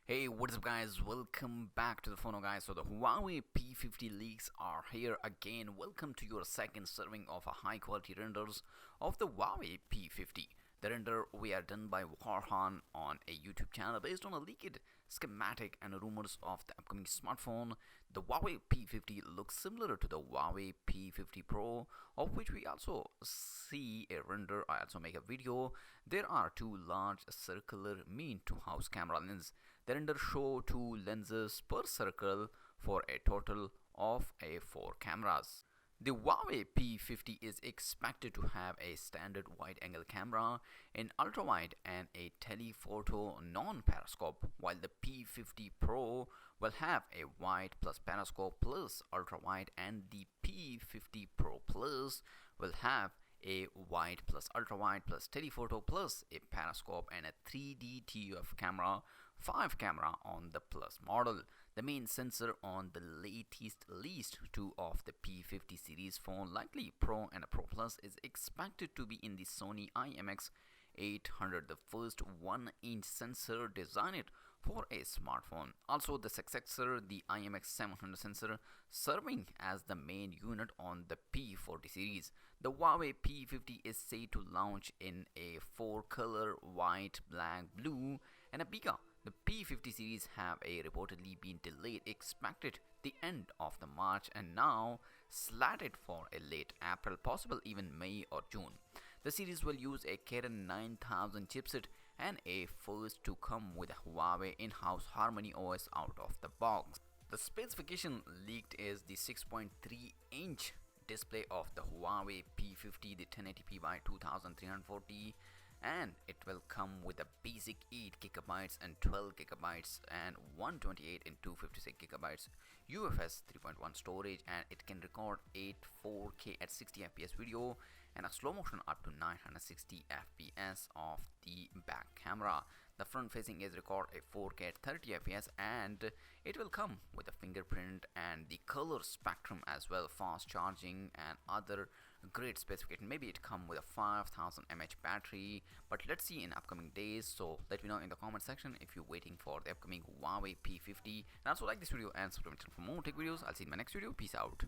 Hey, what's up guys? Welcome back to the TheFonoGuy. So the Huawei P50 leaks are here again. Welcome to your second serving of a high quality renders of the Huawei P50. The render we are done by Hassan on a YouTube channel based on a leaked schematic and rumors of the upcoming smartphone. The Huawei P50 looks similar to the Huawei P50 Pro, of which we also see a render. I also make a video. There are two large circular mean to house camera lenses. The render show two lenses per circle for a total of four cameras. The Huawei P50 is expected to have a standard wide-angle camera, an ultrawide and a telephoto non-periscope, while the P50 Pro will have a wide plus periscope plus ultrawide, and the P50 Pro Plus will have a wide plus ultrawide plus telephoto plus a periscope and a 3D TUF camera, 5 camera on the Plus model. The main sensor on the least two of the P50 series phone, likely Pro and a Pro Plus, is expected to be in the Sony IMX 800, the first 1-inch sensor designed for a smartphone. Also, the successor, the IMX 700 sensor, serving as the main unit on the P40 series. The Huawei P50 is said to launch in a 4-color white, black, blue, and a Biga. The P50 series have reportedly been delayed, expected the end of the March, and now slated for a late April, possible even May or June. The series will use a Kirin 9000 chipset and a first to come with a Huawei in-house Harmony OS out of the box. The specification leaked is the 6.3-inch display of the Huawei P50, the 1080p by 2340, and it will come with a basic 8 GB and 12 GB and 128 and 256 GB UFS 3.1 storage, and it can record 4K at 60 fps video and a slow motion up to 960 fps of the back camera. The front facing is record a 4K at 30 fps, and it will come with a fingerprint and the color spectrum as well, fast charging and other great specification. Maybe it come with a 5000 mAh battery, but let's see in upcoming days. So let me know in the comment section if you're waiting for the upcoming Huawei P50, and also like this video and subscribe for more tech videos. I'll see you in my next video. Peace out.